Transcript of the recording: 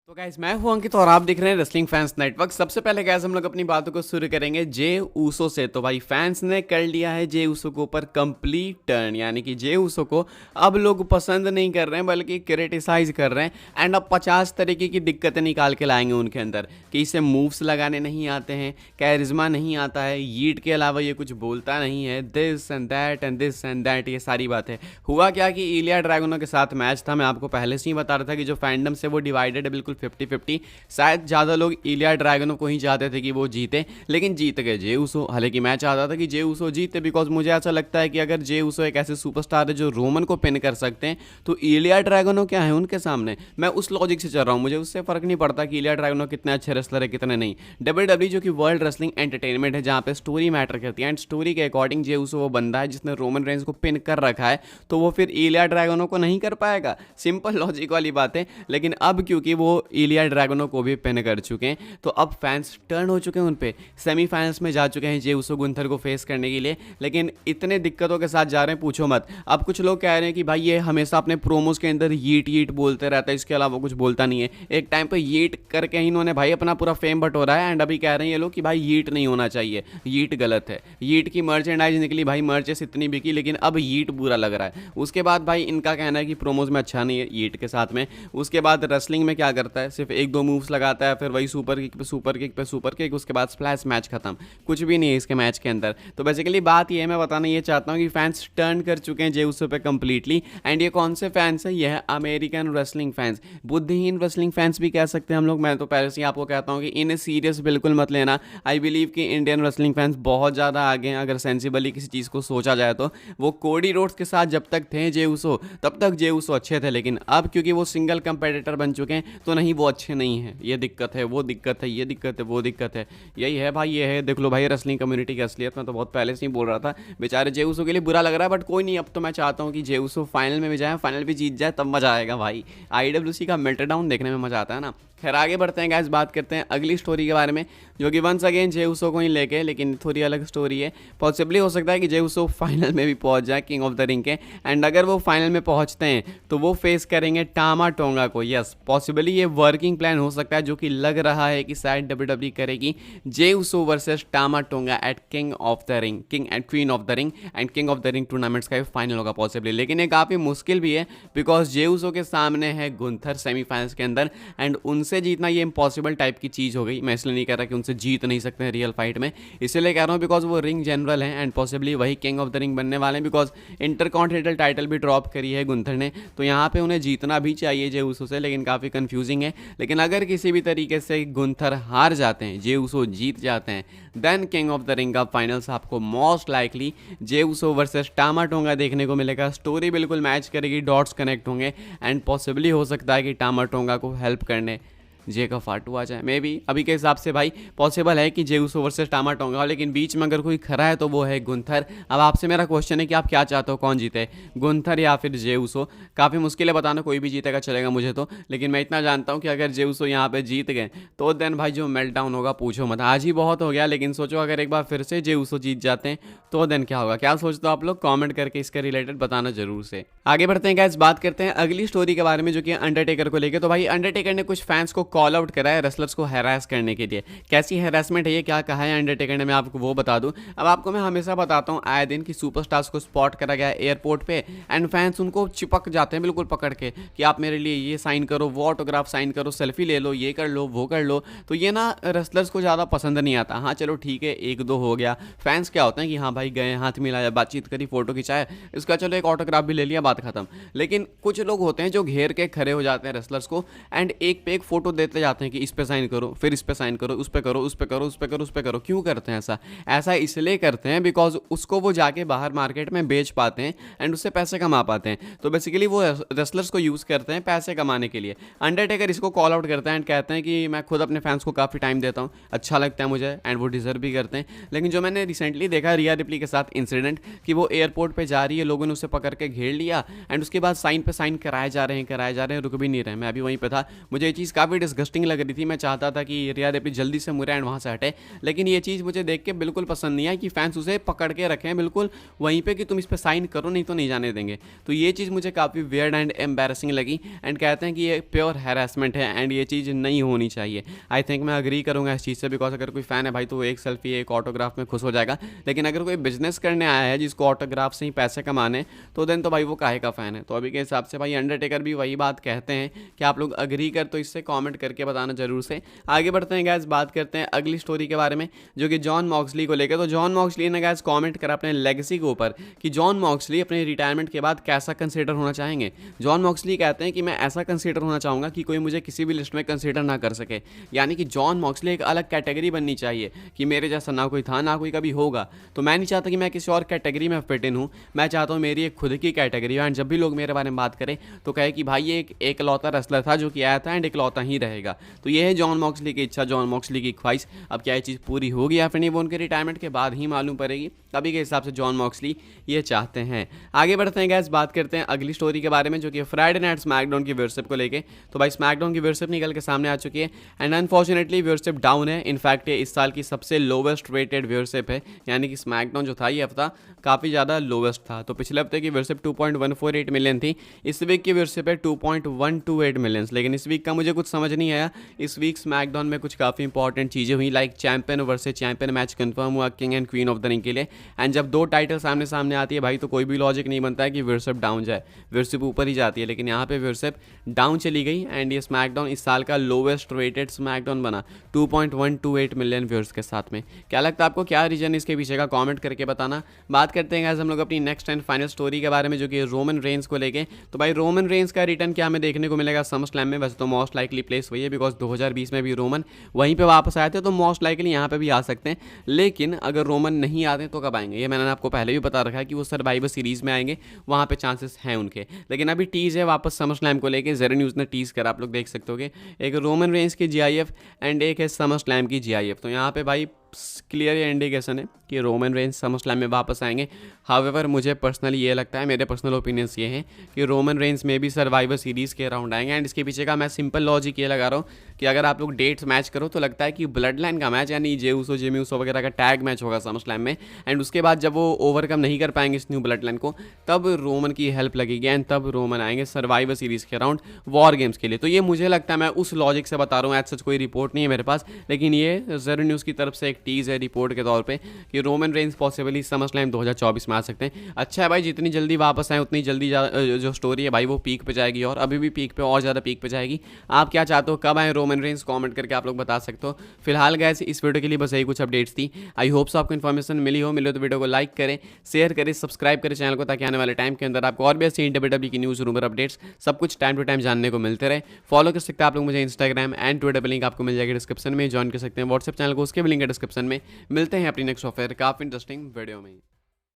तो गाइस मैं हूं अंकित और आप देख रहे हैं रेसलिंग फैंस नेटवर्क। सबसे पहले गाइस हम लोग अपनी बातों को शुरू करेंगे जे ऊसो से। तो भाई फैंस ने कर लिया है जे ऊसो के ऊपर कंप्लीट टर्न, यानी कि जे ऊसो को अब लोग पसंद नहीं कर रहे हैं बल्कि क्रिटिसाइज कर रहे हैं। एंड अब 50 तरीके की दिक्कतें निकाल के लाएंगे उनके अंदर कि इसे मूव्स लगाने नहीं आते हैं, कैरिज्मा नहीं आता है, यीट के अलावा ये कुछ बोलता नहीं है, this and that and this and that, ये सारी बातें। हुआ क्या कि इलिया ड्रैगनों के साथ मैच था, मैं आपको पहले से ही बता रहा था कि जो फैंडम से वो डिवाइडेड है बिल्कुल 50-50। शायद ज़्यादा लोग इलिया ड्रैगनों को ही चाहते थे कि वो जीते, लेकिन जीत गए जे ऊसो। हालांकि मैं चाहता था कि जे ऊसो जीते, बिकॉज मुझे ऐसा लगता है कि अगर जे ऊसो एक ऐसे सुपरस्टार है जो रोमन को पिन कर सकते हैं, तो इलिया ड्रैगनों क्या है उनके सामने। मैं उस लॉजिक से चल रहा हूँ, मुझे उससे फर्क नहीं पड़ता कि इलिया ड्रैगनों कितने अच्छे रेसलर है कितने नहीं। WWE जो कि वर्ल्ड रेसलिंग एंटरटेनमेंट है, जहाँ पे स्टोरी मैटर करती है, एंड स्टोरी के अकॉर्डिंग जे ऊसो वो बंदा है जिसने रोमन रेंज को पिन कर रखा है, तो वो फिर इलिया ड्रैगनों को नहीं कर पाएगा। सिंपल लॉजिक वाली बात है। लेकिन अब क्योंकि वो इलिया ड्रैगनों को भी पिन कर चुके हैं, तो अब फैंस टर्न हो चुके हैं उन पे। सेमीफाइनल्स में जा चुके हैं जे ऊसो गुंथर को फेस करने के लिए, लेकिन इतने दिक्कतों के साथ जा रहे हैं पूछो मत। अब कुछ लोग कह रहे हैं कि भाई ये हमेशा अपने प्रोमोज के अंदर यीट यीट बोलते रहता है, इसके अलावा कुछ बोलता नहीं है। एक टाइम पे यीट करके ही इन्होंने भाई अपना पूरा फेम बटोरा है, एंड अभी कह रहे हैं ये लोग कि भाई यीट नहीं होना चाहिए, यीट गलत है। यीट की मर्चेंडाइज निकली भाई, मर्चेस इतनी बिकी, लेकिन अब यीट बुरा लग रहा है। उसके बाद भाई इनका कहना है कि प्रोमोज में अच्छा नहीं है यीट के साथ में। उसके बाद रेसलिंग में क्या करता है, सिर्फ एक दो मूव्स लगाता है, फिर वही सुपर किक पे सुपर किक पे सुपर किक, उसके बाद स्प्लैश, मैच खत्म। कुछ भी नहीं है इसके मैच के अंदर। तो बेसिकली बात ये है, मैं बताना ये चाहता हूँ कि फैंस टर्न कर चुके हैं जे ऊसो पे कंप्लीटली। एंड ये कौन से फैंस हैं, ये है अमेरिकन रेसलिंग फैंस, बुद्धिहीन रेसलिंग फैंस भी कह सकते हैं हम लोग। मैं तो पहले से ही आपको कहता हूँ कि इन्हें सीरियस बिल्कुल मत लेना। आई बिलीव कि इंडियन रेसलिंग फैंस बहुत ज़्यादा आगे हैं अगर सेंसिबली किसी चीज़ को सोचा जाए तो। वो कोडी रोड्स के साथ जब तक थे जे ऊसो, तब तक जे ऊसो अच्छे थे, लेकिन अब क्योंकि वो सिंगल कंपेटिटर बन चुके हैं, तो नहीं वो अच्छे नहीं हैं। ये दिक्कत है, वो दिक्कत है, ये दिक्कत है, वो दिक्कत है। यही है भाई, ये है। देख लो भाई रेसलिंग कम्युनिटी की असलियत। मैं तो बहुत पहले से ही बोल रहा था, बेचारे जे ऊसो के लिए बुरा लग रहा है, बट कोई नहीं। अब तो मैं चाहता हूँ कि जे ऊसो फाइनल में भी जाए, फाइनल भी जीत जाए, तब मजा आएगा भाई। IWC का मेल्टडाउन देखने में मजा आता है ना। खैर आगे बढ़ते हैं गाइस, बात करते हैं अगली स्टोरी के बारे में, जो कि वंस अगेन जे ऊसो को ही लेके, लेकिन थोड़ी अलग स्टोरी है। पॉसिबली हो सकता है कि जे ऊसो फाइनल में भी पहुंच जाए किंग ऑफ द रिंग के, एंड अगर वो फाइनल में पहुंचते हैं तो वो फेस करेंगे टामा टोंगा को। यस, पॉसिबली ये वर्किंग प्लान हो सकता है, जो कि लग रहा है कि शायद WWE करेगी। Jey Uso versus Tama Tonga at King of the Ring, King and Queen of the Ring, and King of the Ring tournaments का फाइनल होगा पॉसिबली। लेकिन ये काफ़ी मुश्किल भी है, बिकॉज जे ऊसो के सामने है गुंथर सेमीफाइनल्स के अंदर, एंड उनसे जीतना ये इम्पॉसिबल टाइप की चीज़ हो गई। मैं इसलिए नहीं कह रहा कि उनसे जीत नहीं सकते हैं रियल फाइट में, इसलिए कह रहा हूँ बिकॉज वो रिंग जनरल हैं, एंड पॉसिबली वही किंग ऑफ द रिंग बनने वाले हैं, बिकॉज इंटरकॉन्टिनेंटल टाइटल भी ड्रॉप करी है गुंथर ने। तो यहाँ पे उन्हें जीतना भी चाहिए जे ऊसो से, लेकिन काफ़ी कंफ्यूजिंग है। लेकिन अगर किसी भी तरीके से गुंथर हार जाते हैं, जे ऊसो जीत जाते हैं, then king of the ring का फाइनल्स आपको most likely Jey Uso versus Tama Tonga देखने को मिलेगा। स्टोरी बिल्कुल मैच करेगी, डॉट्स कनेक्ट होंगे, एंड पॉसिबली हो सकता है कि टामा टोंगा को हेल्प करने जे का फाटू आ जाए। मे बी अभी के हिसाब से भाई पॉसिबल है कि जे ऊसो वर्सेस टामा टोंगा हो, लेकिन बीच में अगर कोई खरा है तो वो है गुंथर। अब आपसे मेरा क्वेश्चन है कि आप क्या चाहते हो, कौन जीते, गुंथर या फिर जे ऊसो? काफ़ी मुश्किल है बताना, कोई भी जीतेगा चलेगा मुझे तो। लेकिन मैं इतना जानता हूँ कि अगर जे ऊसो यहाँ पे जीत गए तो देन भाई जो मेल्ट डाउन होगा पूछो मत। आज ही बहुत हो गया, लेकिन सोचो अगर एक बार फिर से जे ऊसो जीत जाते हैं तो देन क्या होगा। क्या सोचते हो आप लोग, कॉमेंट करके इसके रिलेटेड बताना जरूर से। आगे बढ़ते हैं गाइस, बात करते हैं अगली स्टोरी के बारे में, जो कि अंडरटेकर को लेकर। तो भाई अंडरटेकर ने कुछ फैंस को कॉल आउट करा है रेसलर्स को हैरास करने के लिए। कैसी हैरासमेंट है ये, क्या कहा है अंडरटेकर ने, मैं आपको वो बता दूं। अब आपको मैं हमेशा बताता हूं आए दिन कि सुपरस्टार्स को स्पॉट करा गया एयरपोर्ट पे, एंड फैंस उनको चिपक जाते हैं बिल्कुल पकड़ के कि आप मेरे लिए ये साइन करो, वो ऑटोग्राफ साइन करो, सेल्फी ले लो, ये कर लो, वो कर लो। तो ये ना रेसलर्स को ज़्यादा पसंद नहीं आता। हाँ चलो ठीक है, एक दो हो गया। फैंस क्या होते हैं कि हाँ भाई गए, हाथ मिलाया, बातचीत करी, फोटो खिंचाया, इसका चलो एक ऑटोग्राफ भी ले लिया, बात खत्म। लेकिन कुछ लोग होते हैं जो घेर के खड़े हो जाते हैं रेसलर्स को, एंड एक पे एक फोटो देते जाते हैं कि इस पे साइन करो, फिर इस पे साइन करो, उस पे करो, उस पे करो, उस पे करो, उस पे करो। क्यों करते हैं ऐसा? ऐसा इसलिए करते हैं बिकॉज उसको वो जाके बाहर मार्केट में बेच पाते हैं, एंड उससे पैसे कमा पाते हैं। तो बेसिकली वो रेसलर्स को यूज़ करते हैं पैसे कमाने के लिए। अंडरटेकर इसको कॉल आउट करते हैं एंड कहते हैं कि मैं खुद अपने फैंस को काफ़ी टाइम देता हूँ, अच्छा लगता है मुझे, एंड वो डिजर्व भी करते हैं। लेकिन जो मैंने रिसेंटली देखा रिया रिप्ली के साथ इंसिडेंट कि वो एयरपोर्ट पे जा रही है, लोगों ने उसे पकड़ के घेर लिया एंड उसके बाद साइन पे साइन कराए जा रहे हैं, रुक भी नहीं रहे। मैं अभी वहीं पे था, मुझे ये चीज़ काफ़ी डिस्गस्टिंग लग रही थी। मैं चाहता था कि रिया रिप्ली जल्दी से मुरे एंड वहाँ से हटे, लेकिन ये चीज़ मुझे देख के बिल्कुल पसंद नहीं है कि फैंस उसे पकड़ के रखें बिल्कुल वहीं पे कि तुम इस पर साइन करो नहीं तो नहीं जाने देंगे। तो ये चीज़ मुझे काफ़ी वियर्ड एंड एम्बैरसिंग लगी एंड कहते हैं कि ये प्योर हैरेसमेंट है एंड ये चीज़ नहीं होनी चाहिए। आई थिंक मैं अग्री करूँगा इस चीज़ से, बिकॉज अगर कोई फ़ैन है भाई तो एक सेल्फी एक ऑटोग्राफ में खुश हो जाएगा, लेकिन अगर कोई बिजनेस करने आया है जिसको ऑटोग्राफ से ही पैसे कमाने, तो देन तो भाई वो काहे का फ़ैन है। तो अभी के हिसाब से भाई अंडरटेकर भी वही बात कहते हैं कि आप लोग अग्री कर तो इससे कमेंट करके बताना जरूर से। आगे बढ़ते हैं गैस, बात करते हैं अगली स्टोरी के बारे में जो कि जॉन मॉक्सली को लेकर। तो जॉन मॉक्सली ने गैस कमेंट करा अपने लेगेसी के ऊपर कि जॉन मॉक्सली अपने रिटायरमेंट के बाद कैसा कंसीडर होना चाहेंगे। जॉन मॉक्सली कहते हैं कि मैं ऐसा कंसीडर होना चाहूँगा कि कोई मुझे किसी भी लिस्ट में कंसीडर ना कर सके, यानी कि जॉन मॉक्सली एक अलग कैटेगरी बननी चाहिए कि मेरे जैसा ना कोई था ना कोई कभी होगा। तो मैं नहीं चाहता कि मैं किसी और कैटेगरी में फिट इन हूँ, मैं चाहता हूँ मेरी एक खुद की कैटेगरी है एंड जब भी लोग मेरे बारे में बात करें तो कहे कि भाई ये एक एकलौता रेसलर था जो कि आया था एंड एकलौता ही रहेगा। तो ये है जॉन मॉक्सली की इच्छा, जॉन मॉक्सली की ख्वाहिश। अब क्या ये चीज़ पूरी होगी या फिर नहीं वो उनके रिटायरमेंट के बाद ही मालूम पड़ेगी। अभी के हिसाब से जॉन मॉक्सली ये चाहते हैं। आगे बढ़ते हैं गैस, बात करते हैं अगली स्टोरी के बारे में जो कि फ्राइडे नाइट स्मैकडाउन की व्यूअरशिप को लेके। तो भाई स्मैकडाउन की व्यूअरशिप निकल के सामने आ चुकी है एंड अनफॉर्चुनेटली व्यूअरशिप डाउन है। इनफैक्ट ये इस साल की सबसे लोवेस्ट रेटेड व्यूअरशिप है, यानी कि स्मैकडाउन जो था ये हफ्ता काफ़ी ज़्यादा लोवेस्ट था। तो पिछले हफ्ते की व्यूअरशिप 2.148 मिलियन थी, इस वीक की व्यूअरशिप है 2.128 मिलियन। लेकिन इस वीक का मुझे कुछ समझ नहीं आया। इस वीक स्मैकडाउन में कुछ काफ़ी इंपॉर्टेंट चीज़ें हुई, like champion versus champion match confirm हुआ King and Queen of the Ring के लिए। एंड जब दो टाइटल सामने सामने आती है भाई तो कोई भी लॉजिक नहीं बनता है कि व्यूअरशिप डाउन जाए, व्यूअरशिप ऊपर ही जाती है। लेकिन यहाँ पे व्यूअरशिप डाउन चली गई एंड ये स्मैकडाउन इस साल का लोवेस्ट रेटेड स्मैकडाउन बना 2.128 मिलियन व्यूअर्स के साथ में। क्या लगता है आपको, क्या रीजन इसके पीछे का, कमेंट करके बताना। बात करते हैं हम लोग अपनी नेक्स्ट एंड फाइनल स्टोरी के बारे में जो कि रोमन रेंस को लेके। तो भाई रोमन रेंस का रिटर्न क्या हमें देखने को मिलेगा समर स्लैम में। वैसे तो मोस्ट लाइकली प्लेस वही है बिकॉज 2020 में भी रोमन वहीं पे वापस आए थे, तो मोस्ट लाइकली यहाँ पे भी आ सकते हैं। लेकिन अगर रोमन नहीं आते तो कब आएंगे, ये मैंने आपको पहले भी बता रखा है कि वो सर्वाइवर सीरीज में आएंगे, वहाँ पे चांसेस हैं उनके। लेकिन अभी टीज है वापस समर स्लैम को लेके, ज़ेरो न्यूज़ ने टीज करा, आप लोग देख सकते हो। एक रोमन रेंस की जीआईएफ एंड एक है समर स्लैम की जीआईएफ। तो यहाँ पे भाई क्लियर इंडिकेशन है कि रोमन रेंस समर स्लैम में वापस आएंगे। हावेवर मुझे पर्सनली ये लगता है, मेरे पर्सनल ओपिनियंस ये हैं कि रोमन रेंस में भी सर्वाइवर सीरीज़ के राउंड आएंगे। एंड इसके पीछे का मैं सिंपल लॉजिक ये लगा रहा हूँ कि अगर आप लोग डेट्स मैच करो तो लगता है कि ब्लड लाइन का मैच यानी जे ऊसो जिमी ऊसो वगैरह का टैग मैच होगा समर स्लैम में। एंड उसके बाद जब वो ओवरकम नहीं कर पाएंगे इस न्यू ब्लड लाइन को, तब रोमन की हेल्प लगेगी एंड तब रोमन आएंगे सर्वाइवर सीरीज़ के राउंड वॉर गेम्स के लिए। तो ये मुझे लगता है, मैं उस लॉजिक से बता रहा हूँ, एज सच कोई रिपोर्ट नहीं है मेरे पास, लेकिन ये ज़ेरो न्यूज़ की तरफ से एक टीज़ है रिपोर्ट के तौर पे कि Roman Reigns possibly summer slam 2024 में आ सकते हैं। अच्छा है भाई, जितनी जल्दी वापस आए उतनी जल्दी जो स्टोरी है भाई वो पीक पे जाएगी और अभी भी पीक पे और ज़्यादा पीक पे जाएगी। आप क्या चाहते हो, कब आए रोमन रेंस, कमेंट करके आप लोग बता सकते हो। फिलहाल गाइस इस वीडियो के लिए बस यही कुछ अपडेट्स थी। आई होप सो आपको इन्फॉर्मेशन मिली हो तो वीडियो को लाइक करें, शेयर करें, सब्सक्राइब करें चैनल को, ताकि आने वाले टाइम के अंदर आपको और भी ऐसी डब्ल्यूडब्ल्यूई की न्यूज़, रूमर, अपडेट्स सब कुछ टाइम टू टाइम जानने को मिलते रहे। फॉलो कर सकते हैं आप लोग मुझे इंस्टाग्राम एंड ट्विटर पर, लिंक आपको मिल जाएगा डिस्क्रिप्शन में। ज्वाइन कर सकते हैं व्हाट्सएप चैनल को, उसके भी लिंक है डिस्क्रिप्शन में। मिलते हैं अपनी नेक्स्ट ऑफर काफ़ी इंटरेस्टिंग वीडियो में।